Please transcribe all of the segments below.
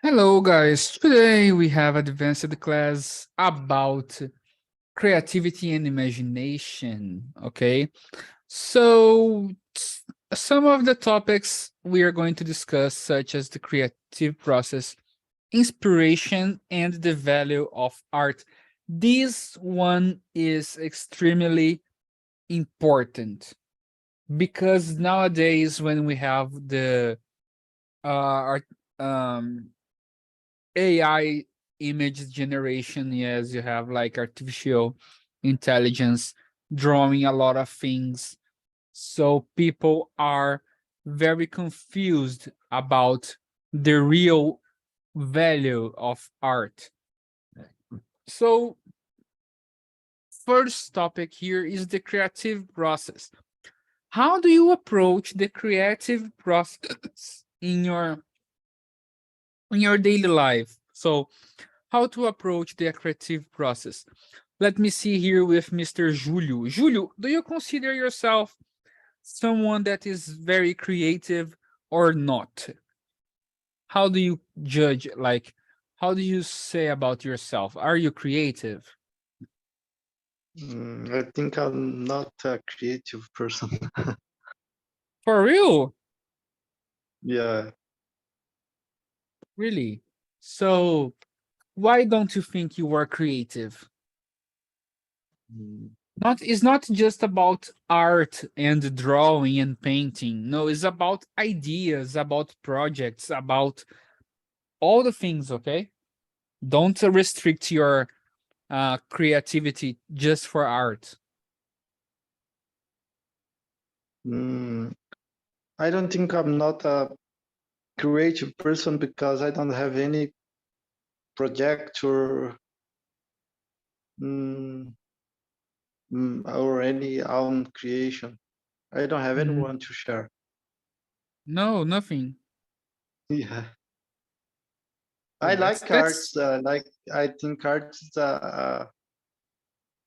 Hello, guys. Today we have advanced class about creativity and imagination. Okay, so some of the topics we are going to discuss, such as the creative process, inspiration, and the value of art. This one is extremely important because nowadays, when we have the art, AI image generation, yes, you have like artificial intelligence drawing a lot of things. So people are very confused about the real value of art. So first topic here is the creative process. How do you approach the creative process in your daily life? So how to approach the creative process? Let me see here with Mr. Julio. Julio, do you consider yourself someone that is very creative or not? How do you judge, like, how do you say about yourself? Are you creative? I think I'm not a creative person. For real? Yeah. Really? So why don't you think you are creative? Mm, Not It's not just about art and drawing and painting. No, it's about ideas, about projects, about all the things, okay? Don't restrict your creativity just for art. mm, I don't think I'm not a creative person because I don't have any project mm, or any own creation. I don't have Mhm. anyone to share. No, nothing. Yeah. Oh, I that's like that's arts. I think arts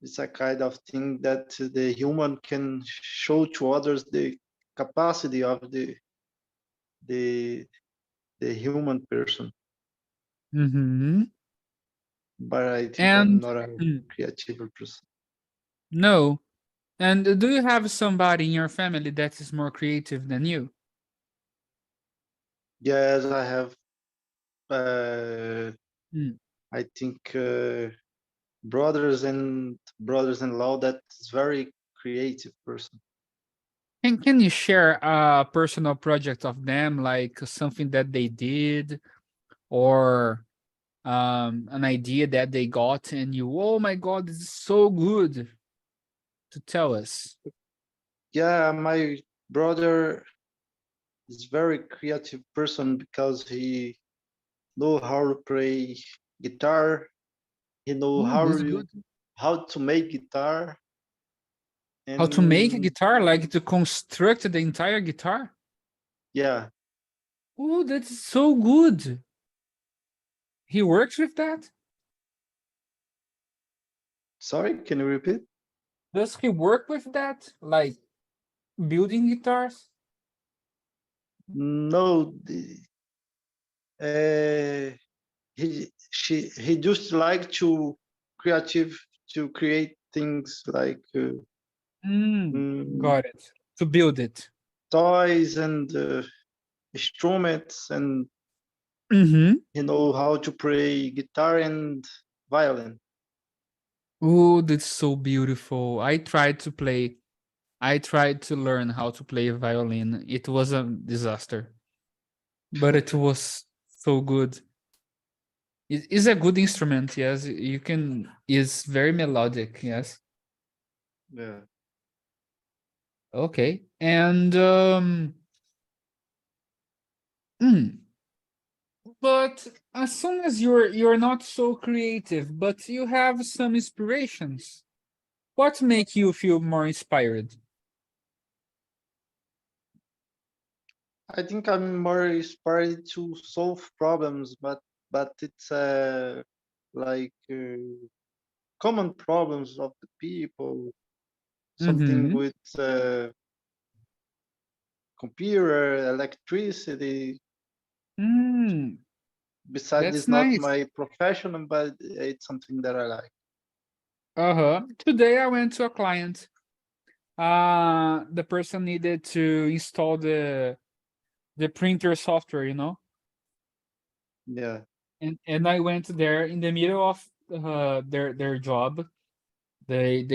is a kind of thing that the human can show to others the capacity of the the human person. Mhm. But I think I'm And not a mm, creative person. no. And do you have somebody in your family that is more creative than you? Yes, I have. Uh, Mm. I think brothers-in-law that is very creative person. Can you share a personal project of them, like something that they did, or an idea that they got, and you, oh my god, this is so good to tell us. Yeah, my brother is very creative person because he know how to play guitar. He know Oh, that's good. how to make guitar, How to make a and guitar, like to construct the entire guitar? yeah. Oh, that's so good. He works with that? Sorry, can you repeat? Does he work with that? Like building guitars? No, he just like to create things like mm, Got it. To build it. toys and instruments, and Mm-hmm. he know how to play guitar and violin. Oh, that's so beautiful. I tried to learn how to play violin. It was a disaster, but it was so good. It is a good instrument, yes. You can, it's very melodic, yes. Yeah, Okay. And mm, but as soon as you're not so creative, but you have some inspirations, what make you feel more inspired? I think I'm more inspired to solve problems, but it's like common problems of the people, something Mm-hmm. with computer, electricity, Mm, Besides, that's it's not nice. my profession, but it's something that I like. Today I went to a client. The person needed to install the printer software, you know, Yeah. and I went there in the middle of their job. They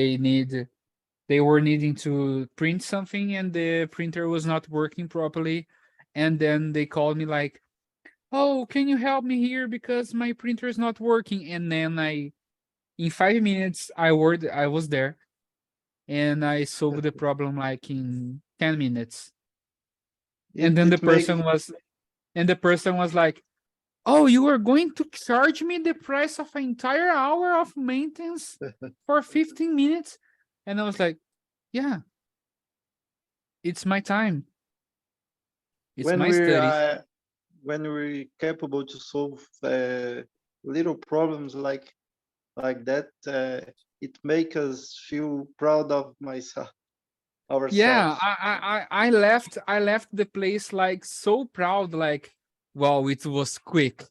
were needing to print something and the printer was not working properly, and then they called me like, "Oh, can you help me here because my printer is not working?" And then in 5 minutes, I was there, and I solved the problem like in 10 minutes. And It then it make the person was like, "Oh, you are going to charge me the price of an entire hour of maintenance for 15 minutes?" And I was like, "Yeah, it's my time. It's when my we study." are when we're capable to solve little problems like that, it make us feel proud of myself Yeah, ourselves. I left the place like so proud, like, wow, it was quick.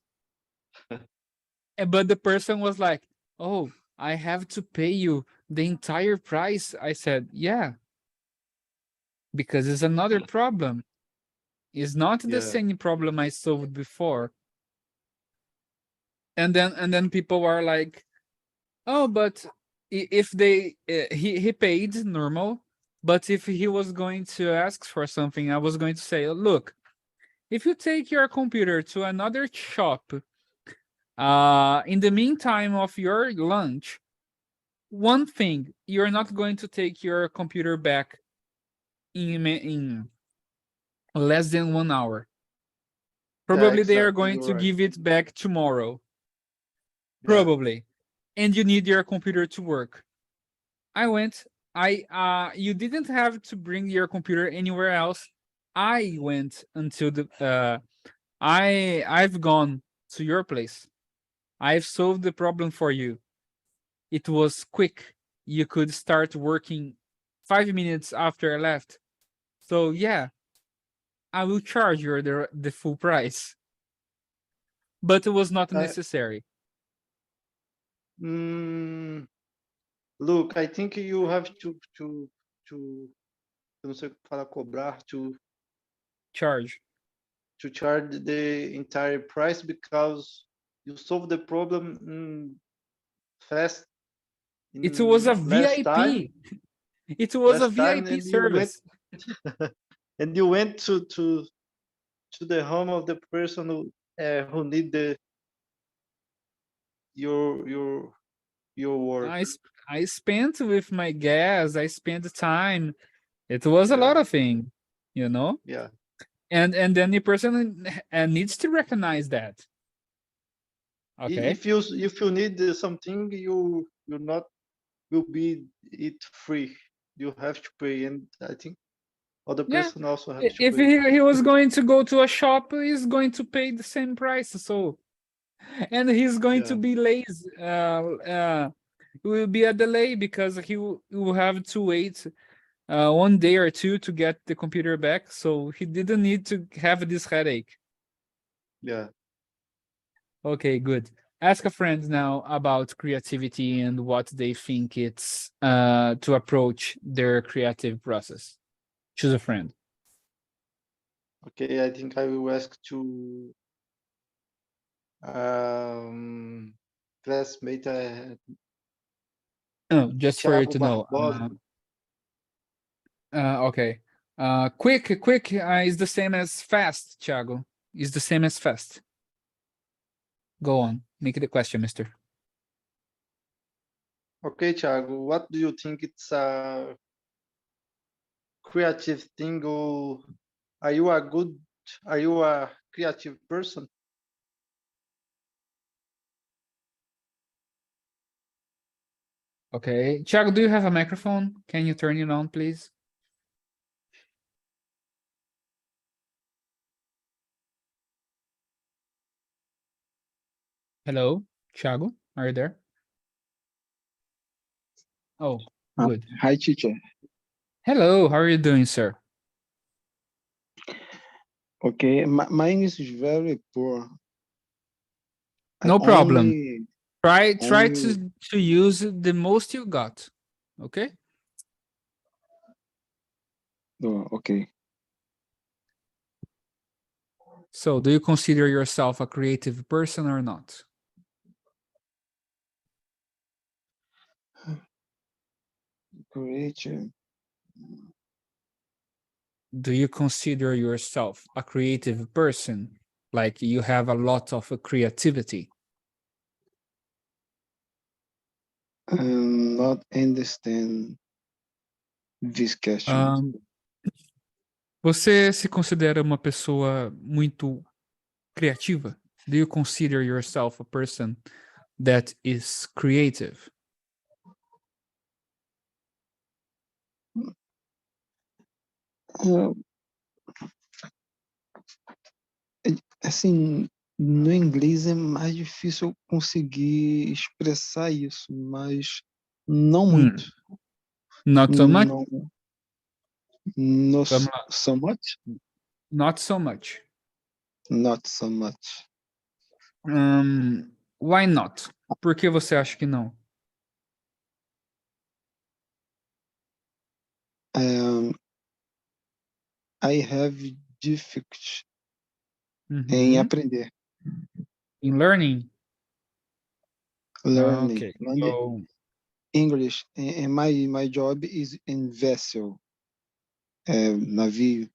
But the person was like, "Oh, I have to pay you the entire price." I said, "Yeah, because it's another problem. It's not the Yeah. same problem I solved before." And then people are like, "Oh, but if they he paid normal, but if he was going to ask for something, I was going to say, look, if you take your computer to another shop, in the meantime of your lunch, one thing, you're not going to take your computer back in less than 1 hour. Yeah, Probably they are exactly. going You're to right. give it back tomorrow. Yeah. Probably. And you need your computer to work." I went. You didn't have to bring your computer anywhere else. I went until I've gone to your place. I've solved the problem for you. It was quick. You could start working 5 minutes after I left. So yeah, I will charge you the full price. But it was not Uh, necessary. mm, Look, I think you have to eu não sei falar cobrar Charge. to charge the entire price because you solve the problem fast It was a in VIP. It was a last time, VIP service. and you went to the home of the person who need the your your your work. I spent with my gas. I spent time. It was a Yeah, lot of thing, you know. yeah. And then the person needs to recognize that. Okay. If you need something, you not will be it free. You have to pay, and I think other Yeah. person also have to If pay. he was going to go to a shop, he's going to pay the same price. So, and he's going to Yeah, be lazy. It will be a delay because he will have to wait 1 day or two to get the computer back. So he didn't need to have this headache. yeah. Okay, good. Ask a friend now about creativity and what they think it's to approach their creative process. Choose a friend. Okay, I think I will ask to classmate Oh, just for you Thiago to know. Barbosa. Okay. Quick is the same as fast, Thiago. Is the same as fast. Go on. Make it a question, mister. Okay, Thiago, what do you think it's a creative thing, or are you a good, are you a creative person? Okay. Thiago, do you have a microphone? Can you turn it on, please? Hello, Thiago, are you there? Oh, good. Hi, teacher. Hello, how are you doing, sir? Okay, my English is very poor. I No problem. only Try only to use the most you got. Okay? oh, okay. So, do you consider yourself a creative person or not? Creative. Do you consider yourself a creative person? Like you have a lot of creativity? Not understand this question. Você se considera uma pessoa muito criativa? Do you consider yourself a person that is creative? Ah, assim, no inglês é mais difícil eu conseguir expressar isso, mas não muito. Not so much? Não, no, Vamos lá. so much? Not so much. Not so much. Why not? Por que você acha que não? I have difficulty em Uhum. aprender. In learning? Learning. Okay. So, English. And my job is in vessel. Navio.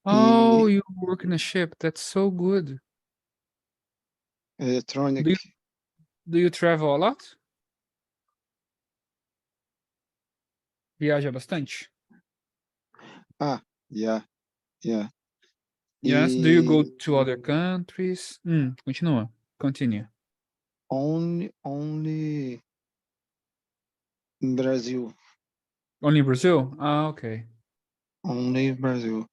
oh, you work in a ship. That's so good. Electronic. Do you travel a lot? Viaja bastante? Yeah. Yes. Do you go E to other countries? Continua. Continue. only in Brazil. Only Brazil? Ah, okay. Only Brazil.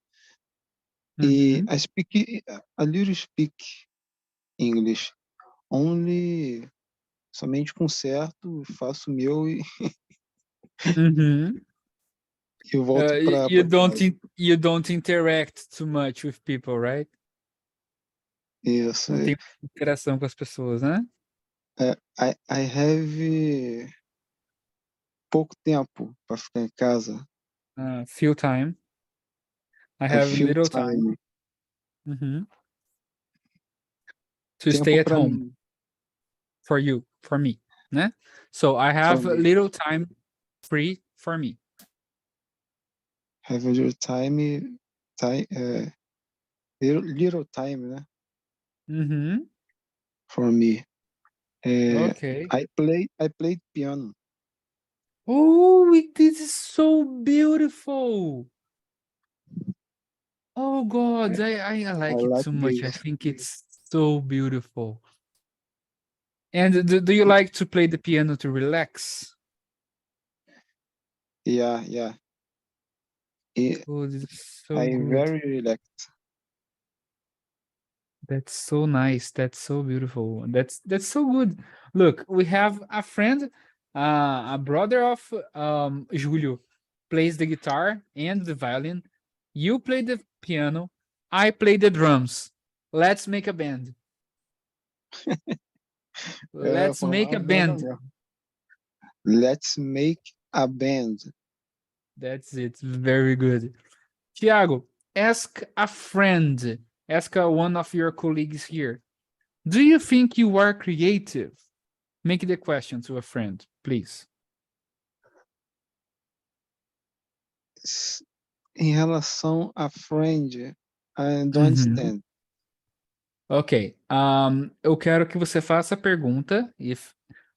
E Mhm. I speak a little speak English. Only somente conserto, faço o meu e Mhm. eu volto para You don't interact too much with people, right? isso. Não tem interação com as pessoas, né? I have pouco tempo para ficar em casa. Few time. I I have feel little time. time. Mhm. To stay Tempo at para home mim. for me, né? So I have For me. little time free for me. Have a little time, little time, né? Mhm. For me. Okay. I played piano. Oh, this is so beautiful. Oh God, I like it like too much. I this. think it's so beautiful. And do you like to play the piano to relax? Yeah. Oh, this is so I good. very relaxed. That's so nice. That's so beautiful. That's so good. Look, we have a friend, a brother of Julio, plays the guitar and the violin. You play the piano. I play the drums. Let's make a band. Let's make a band. Let's make a band. That's it. Very good. Tiago, ask a friend. Ask one of your colleagues here. Do you think you are creative? Make the question to a friend, please. Em relação a friend, I don't understand. Ok. Eu quero que você faça a pergunta.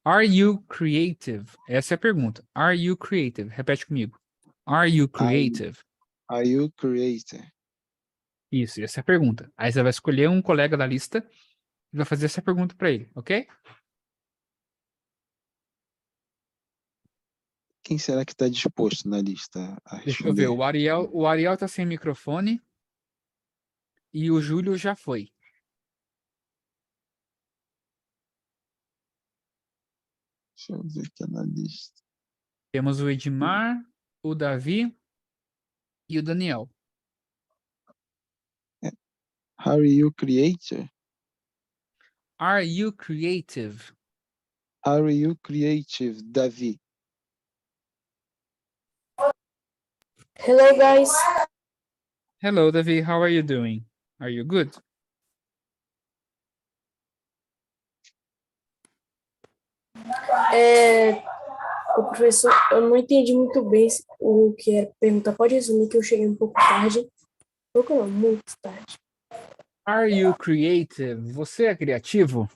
Are you creative? Essa é a pergunta. Are you creative? Repete comigo. Are you creative? Are you creative? Isso, essa é a pergunta. Aí você vai escolher um colega da lista e vai fazer essa pergunta para ele, ok? Quem será que está disposto na lista a Deixa eu ver. responder? O Ariel tá sem microfone e o Júlio já foi. Deixa eu ver aqui na lista. Temos o Edmar, o Davi e o Daniel. Are you creative? Are you creative? Are you creative, Davi? Hello, guys. Hello, Davi. How are you doing? Are you good? O professor, eu não entendi muito bem o que era pergunta. Pode resumir que eu cheguei um pouco tarde. Pouco não, muito tarde. Are you creative? Você é criativo?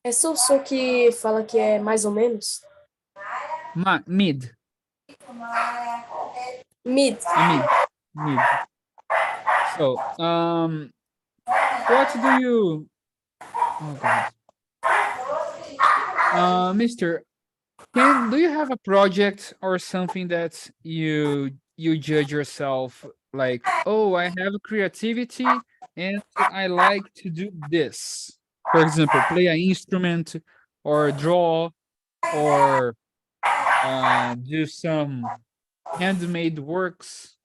É só que fala que é mais ou menos? Mid. Mid. Mid. So, what do you? Oh God. Mister, do you have a project or something that you judge yourself like, oh, I have creativity and I like to do this? For example, play an instrument or draw or do some handmade works.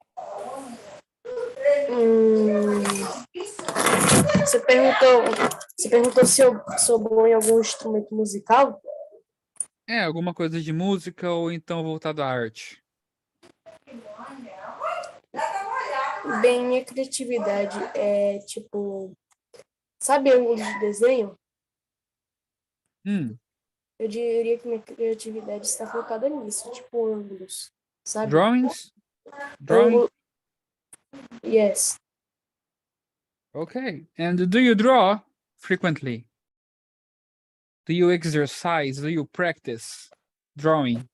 Você perguntou se eu sou bom em algum instrumento musical? É, alguma coisa de música ou então voltado à arte. Bem, minha criatividade é tipo, sabe ângulos de desenho? Eu diria que minha criatividade está focada nisso, tipo ângulos, sabe? Drawings? Drawing? Yes. Okay. And do you draw frequently? Do you exercise? Do you practice drawing?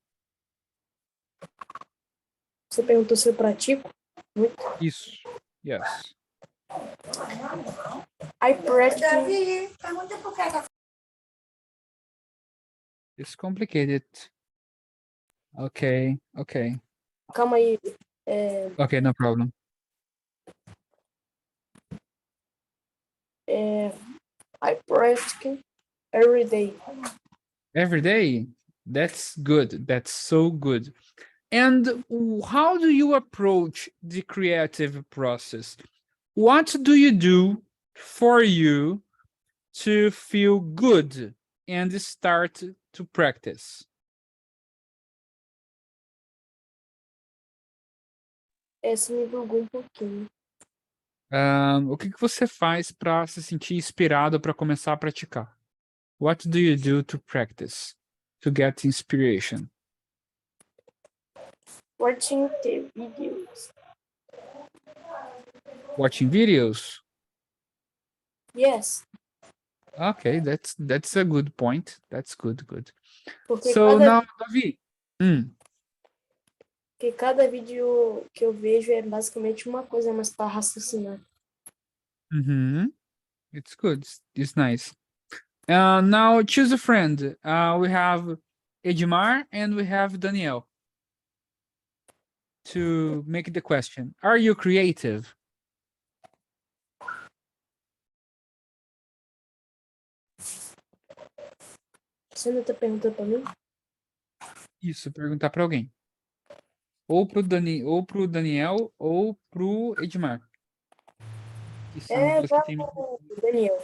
Você perguntou se eu pratico? Muito. Isso. Yes. I practice. It's complicated. Okay. Calma aí. Okay, no problem. I practice every day. Every day? That's good. That's so good. And how do you approach the creative process? What do you do for you to feel good and start to practice? Essa me bugou um pouquinho. O que você faz para se sentir inspirado para começar a praticar? What do you do to practice, to get inspiration? Watching the videos. Watching videos? Yes. Okay, that's a good point. That's good. Porque So now, Davi. Porque cada vídeo que eu vejo é basicamente uma coisa, mas para raciocinar. It's good. It's nice. Now choose a friend. We have Edmar and we have Daniel. To make the question, are you creative? Você ainda tá perguntando para mim? Isso, perguntar para alguém. Ou pro Daniel ou pro Edmar. Que são os que têm... Daniel.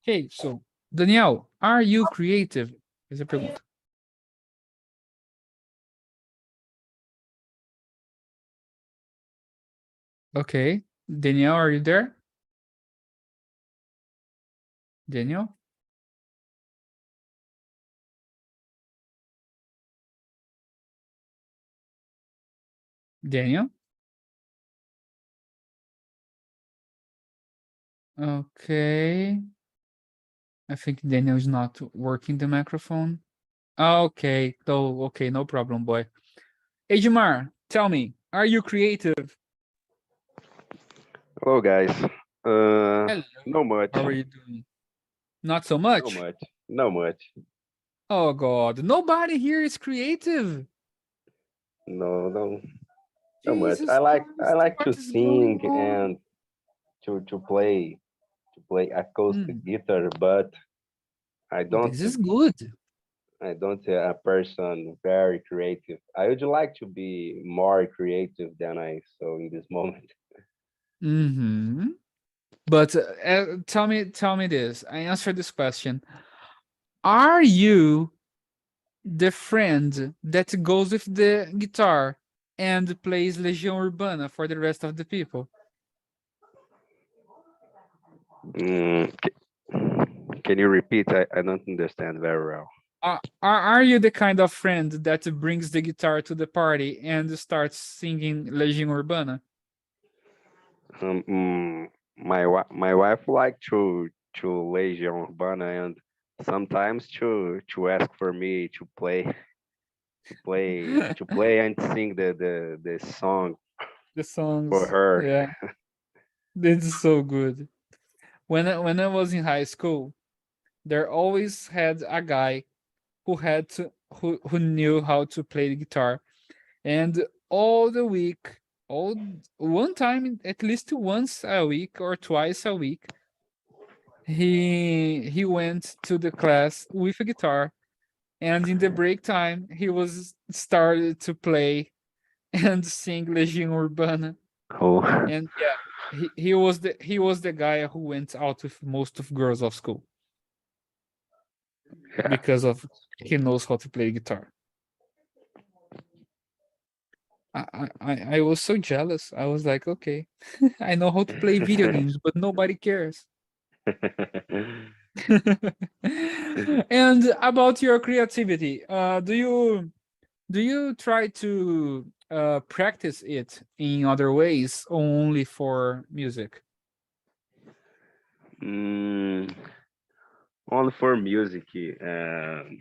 Okay, so Daniel, are you creative? Essa é a pergunta. Okay, Daniel, are you there? Daniel? Daniel? Okay. I think Daniel is not working the microphone. Okay, so okay, no problem, boy. Edmar, tell me, are you creative? Hello, guys. Hello. No much. How are you doing? Not so much? No much. Oh God, nobody here is creative. No much. Jesus I like Christ, to what is sing going on? and to play acoustic guitar, but I don't This is good. I don't a person very creative. I would like to be more creative than I so in this moment. Mm-hmm. But tell me this. I answered this question. Are you the friend that goes with the guitar and plays Legião Urbana for the rest of the people? Mm, can you repeat? I don't understand very well. Are you the kind of friend that brings the guitar to the party and starts singing Legião Urbana? My wife like to Legião Urbana and sometimes to ask for me to play and sing the song The for songs, her. yeah, this is so good. When I was in high school, there always had a guy who knew how to play the guitar, and all the week, all one time, at least once a week or twice a week, he went to the class with a guitar, and in the break time he was started to play and sing Legião Urbana. Oh, And yeah, he was the guy who went out with most of girls of school yeah. because of he knows how to play guitar. I was so jealous. I was like, okay, I know how to play video games, but nobody cares. And about your creativity, do you try to practice it in other ways or only for music? Mm, only for music. The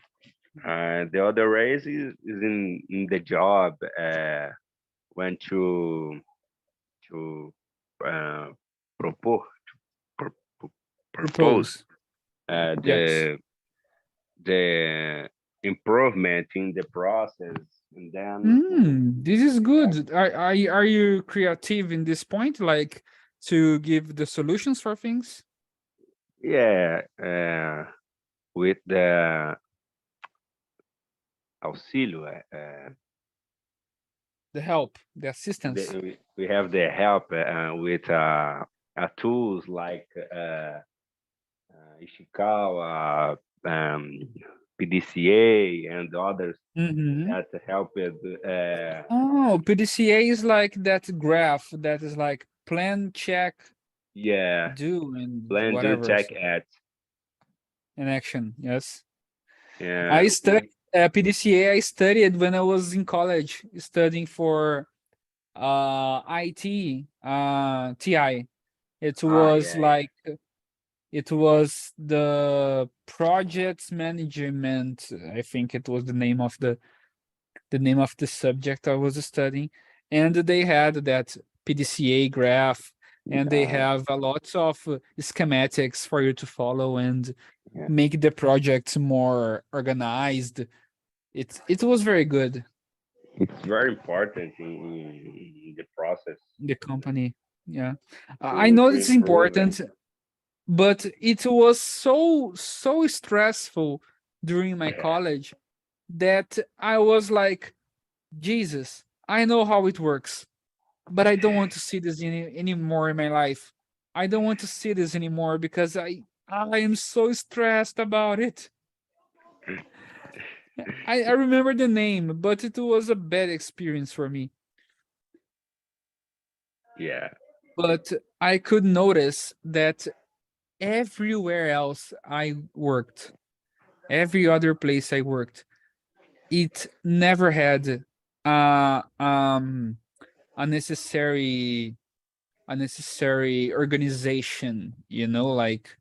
other ways is in the job. When to uh, propose pro- pro- propose Propose. uh, Yes. the the improvement in the process, and then This is good. Are you creative in this point, like to give the solutions for things? yeah, with the auxílio, The help, the assistance. we have the help with tools like Ishikawa, PDCA, and others Mm-hmm. that help with. Oh, PDCA is like that graph that is like plan, check, Yeah, do, and plan, do, whatever check, add. in action. Yes. Yeah, I studied PDCA. I studied when I was in college, studying for IT, TI. It was yeah, like it was the project management. I think it was the name of the subject I was studying, and they had that PDCA graph, and they yeah, have a lot of schematics for you to follow and yeah. make the project more organized. It was very good. It's very important in the process The company, yeah, I to know to it's improve and important, but it was so stressful during my yeah. college that I was like, Jesus, I know how it works, but I don't want to see this anymore in my life. I don't want to see this anymore because I am so stressed about it. I remember the name, but it was a bad experience for me. Yeah, But I could notice that everywhere else I worked, every other place I worked, it never had uh um a necessary organization, like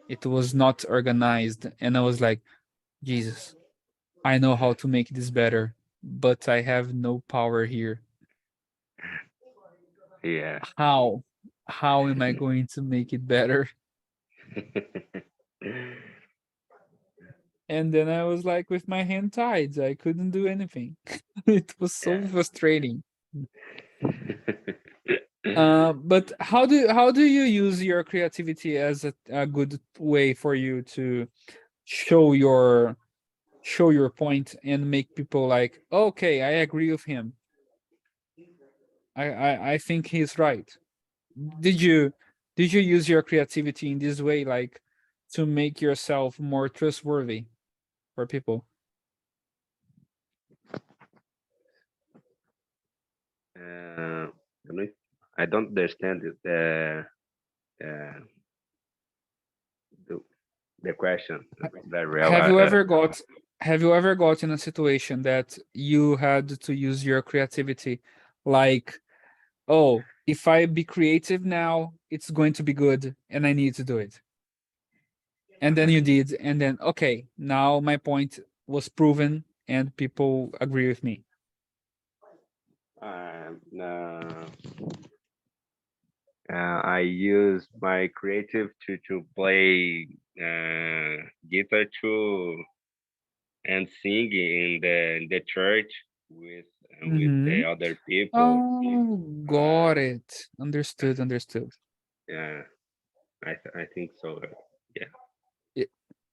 it was not organized, and I was like, Jesus, I know how to make this better, but I have no power here. yeah. How am I going to make it better? And then I was like with my hand tied, I couldn't do anything. It was so frustrating. But how do you use your creativity as a good way for you to show show your point and make people like, okay, I agree with him. I think he's right. Did you use your creativity in this way, like to make yourself more trustworthy for people? I don't understand the question very well. Have you ever got in a situation that you had to use your creativity, like, oh, if I be creative now, it's going to be good and I need to do it. And then you did, and then, okay, now my point was proven and people agree with me. I use my creative to play guitar too and sing in the church with the other people. Oh, got it. Understood. Yeah, I think so.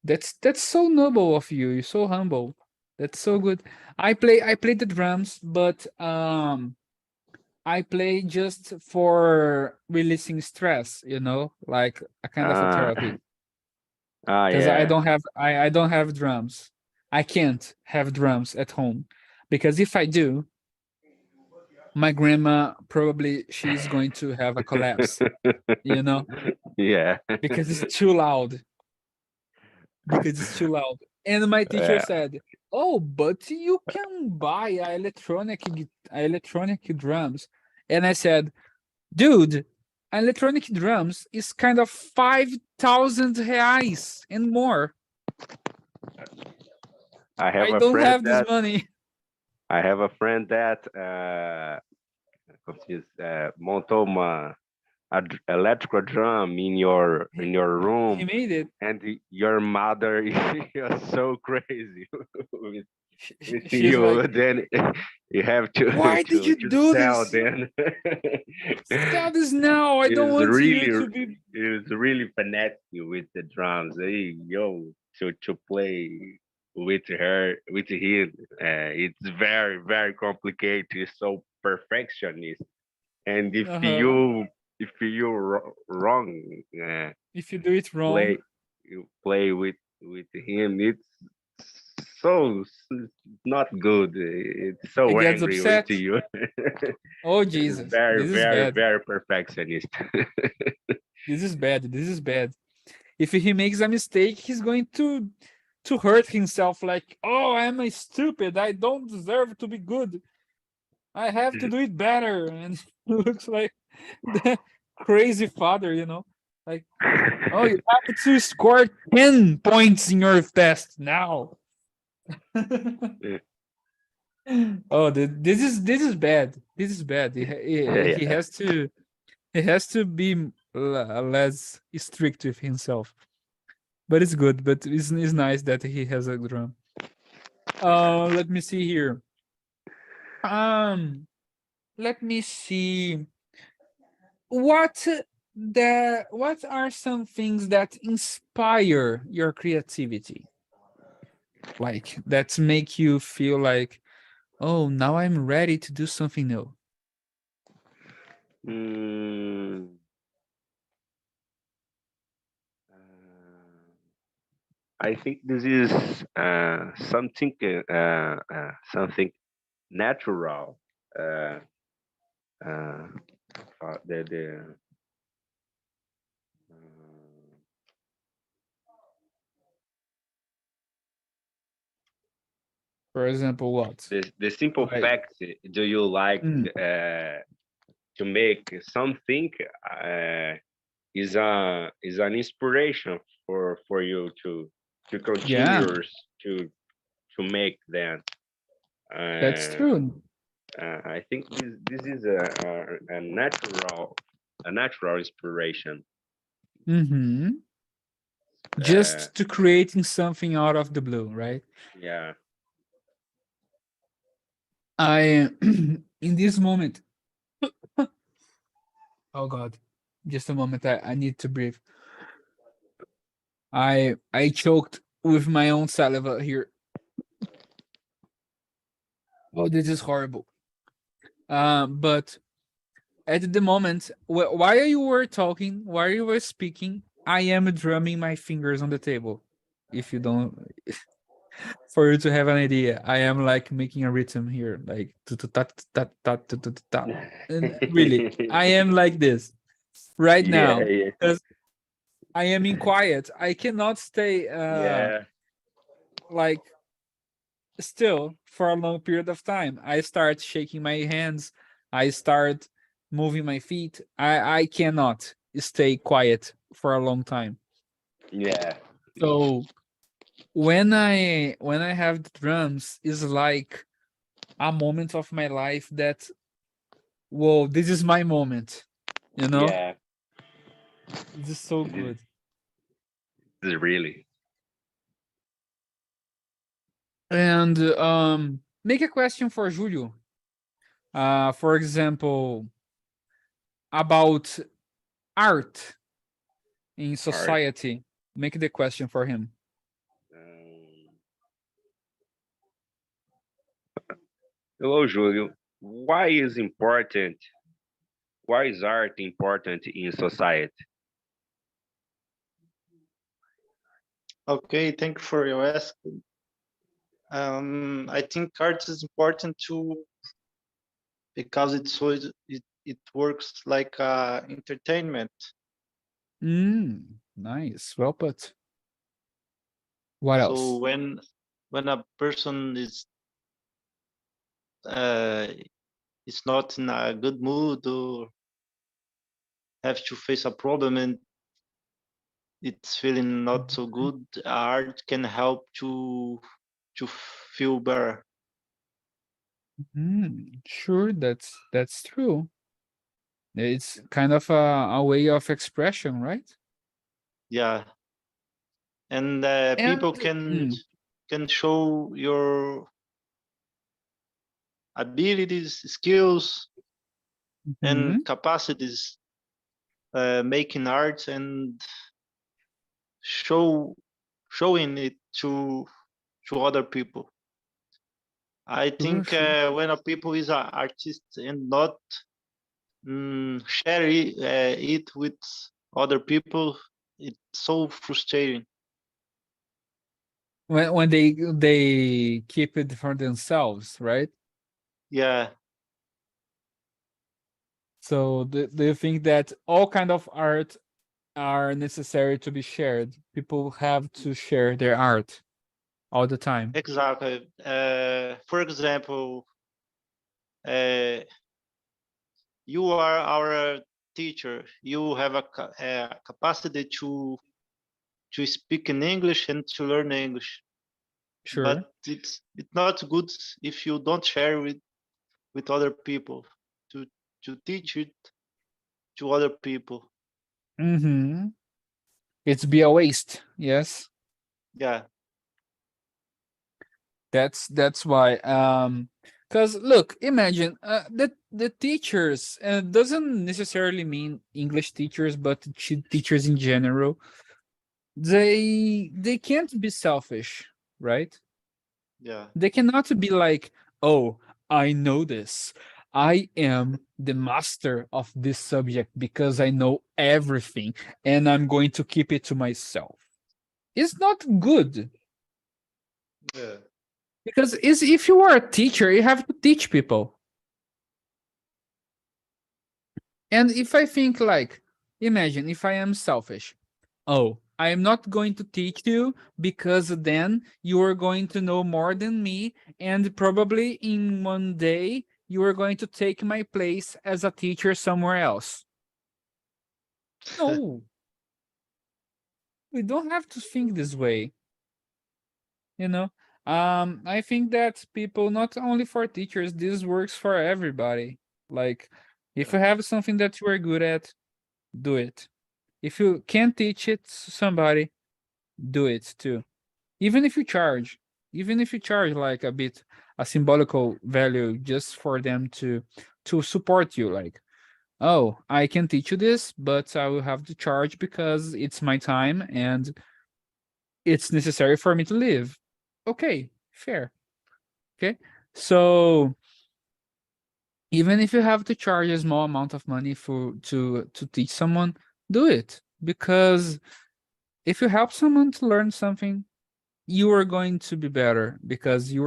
That's so noble of you. You're so humble. That's so good. I play the drums, but I play just for releasing stress, like a kind of a therapy. Because I Yeah. don't have drums. I can't have drums at home because if I do, my grandma probably she's going to have a collapse, Yeah. because it's too loud. And my teacher Yeah. said, "Oh, but you can buy electronic drums." And I said, "Dude, electronic drums is kind of 5,000 reais and more. I have I a don't friend have this that money." I have a friend that montou electrical drum in your He room, made it. and your mother is so crazy with She's you. like, Then you have to "Why did you do sell this? them. Sell this now. I don't Is want you really to be." is really fanatic with the drums. Hey, yo, to play with him. It's very very complicated. He's so perfectionist, and if you wrong, If you do it wrong, play play with him, it's so not good. It's he so gets angry with upset. you. Oh, It's Jesus, very this is very bad. very perfectionist. This is bad. This is bad. If he makes a mistake, he's going to hurt himself. Like, oh, am I stupid? I don't deserve to be good. I have to do it better. And looks like the crazy father, like, oh, you have to score 10 points in your test now. Oh, this is bad. This is bad. He Yeah. has to be less strict with himself. But it's good. But it's nice that he has a drum. Let me see here. Let me see. What are some things that inspire your creativity? Like that make you feel like, oh, now I'm ready to do something new. Mm, I think this is something natural. Uh, uh, the For example, what? the simple Like, fact. Do you like mm, to make something? Is an inspiration for you to yeah, continue to make them. that's Uh, true. I think this is a natural inspiration. Mm-hmm. Uh, Just to creating something out of the blue, right? yeah. I in this moment. Oh God, just a moment. I need to breathe. I choked with my own saliva here. Oh, this is horrible. But at the moment, while you were talking, while you were speaking, I am drumming my fingers on the table. If you don't, for you to have an idea, I am like making a rhythm here, like ta. And really, I am like this right Yeah, now yeah, because I am in quiet. I cannot stay yeah. like still for a long period of time. I start shaking my hands. I start moving my feet. I cannot stay quiet for a long time. Yeah. So when I have the drums is like a moment of my life that, whoa, this is my moment. You know, Yeah. this is so This good. is really. And make a question for Julio. For example, about art in Art. society. Make the question for him. Um, Hello, Julio. Why is important? Why is art important in society? Okay, thank you for your ask. I think art is important too because it works like entertainment. Nice. Well put. What else? So when a person uh, is not in a good mood or have to face a problem and it's feeling not so good, art can help to feel better. Sure, that's true. It's kind of a way of expression, right? Yeah, and And people can show your abilities, skills, mhm, and capacities making art and showing it to other people. I sure, think sure. when a people is an artist and not share it with other people, it's so frustrating. When they keep it for themselves, right? Yeah, So do you think that all kind of art are necessary to be shared? People have to share their art all the time. exactly. For example, uh, you are our teacher. You have a capacity to speak in English and to learn English, Sure. but it's not good if you don't share with other people to to teach it to other people. Mm-hmm. It's be a waste. Yes. Yeah, That's why. Because look, imagine the teachers doesn't necessarily mean English teachers, but teachers in general. They can't be selfish, right? yeah, They cannot be like, oh, I know this. I am the master of this subject because I know everything and I'm going to keep it to myself. It's not good yeah, because if you are a teacher, you have to teach people. And if I think like, imagine if I am selfish, oh, I am not going to teach you because then you are going to know more than me, and probably in one day you are going to take my place as a teacher somewhere else. No, we don't have to think this way, you know. I think that people, not only for teachers, this works for everybody. Like, if yeah, you have something that you are good at, do it. If you can't teach it to somebody, do it too. Even if you charge, even if you charge like a bit, a symbolical value just for them to support you, like, oh, I can teach you this, but I will have to charge because it's my time and it's necessary for me to live. Okay, fair. Okay. So even if you have to charge a small amount of money to teach someone, do it, because if you help someone to learn something, you are going to be better, because you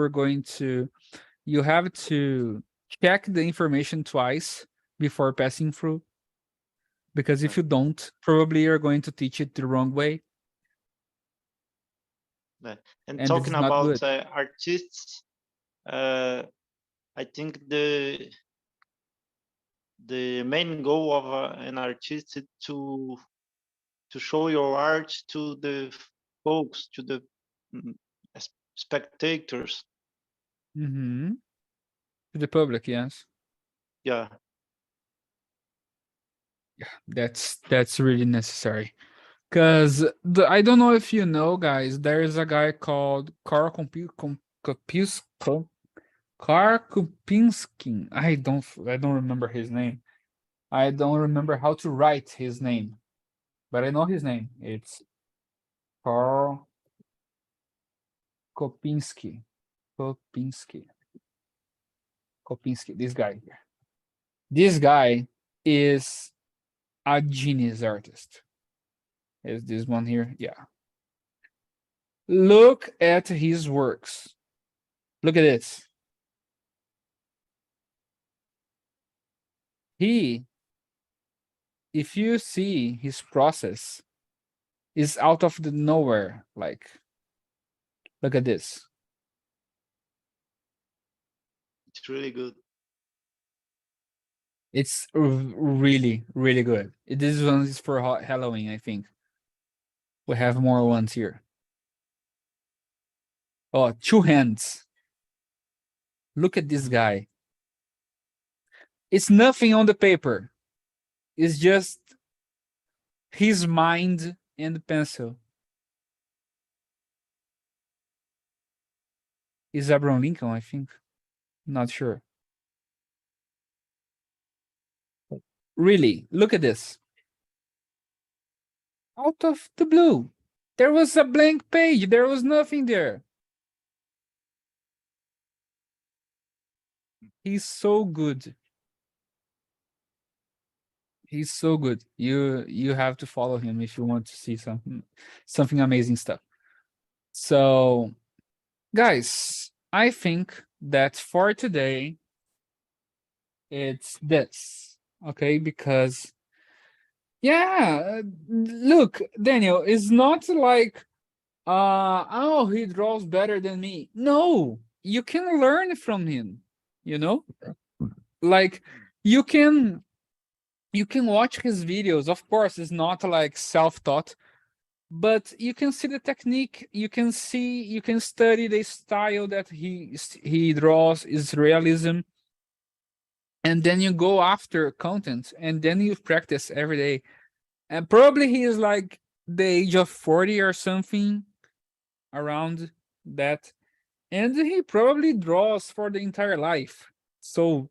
have to check the information twice before passing through, because if you don't, probably you're going to teach it the wrong way. And And talking it's not about good. artists, I think the main goal of an artist is to show your art to the folks, to the spectators. Mm-hmm. To the public, yes. Yeah. That's really necessary. Because I don't know if you know, guys, there is a guy called Karl Karkupinski. I don't remember his name. I don't remember how to write his name, but I know his name. It's Karl Kopinski. Kopinski, this guy here. This guy is a genius artist. Is this one here? Yeah. Look at his works. Look at this. If you see his process, is out of the nowhere. Like, look at this. It's really good. It's really, really good. This one is for Halloween, I think. We have more ones here. Oh, two hands. Look at this guy. It's nothing on the paper. It's just his mind and the pencil. Is Abraham Lincoln, I think. Not sure. Really, look at this. Out of the blue. There was a blank page. There was nothing there. He's so good. He's so good. You have to follow him if you want to see something amazing stuff. So, guys, I think that for today, it's this, okay? Because, yeah, look, Daniel, it's not like, oh, he draws better than me. No, you can learn from him, you know? Like, you can watch his videos. Of course, it's not like self-taught, but you can see the technique. You can study the style that he draws, is realism. And then you go after content, and then you practice every day. And probably he is like the age of 40 or something, around that. And he probably draws for the entire life. So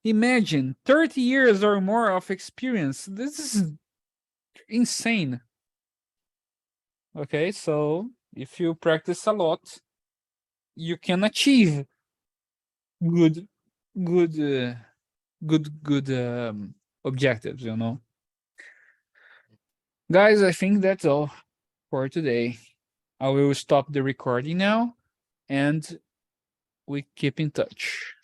imagine 30 years or more of experience. This is insane. Okay, so if you practice a lot, you can achieve good objectives, you know. Guys, I think that's all for today. I will stop the recording now, and we keep in touch.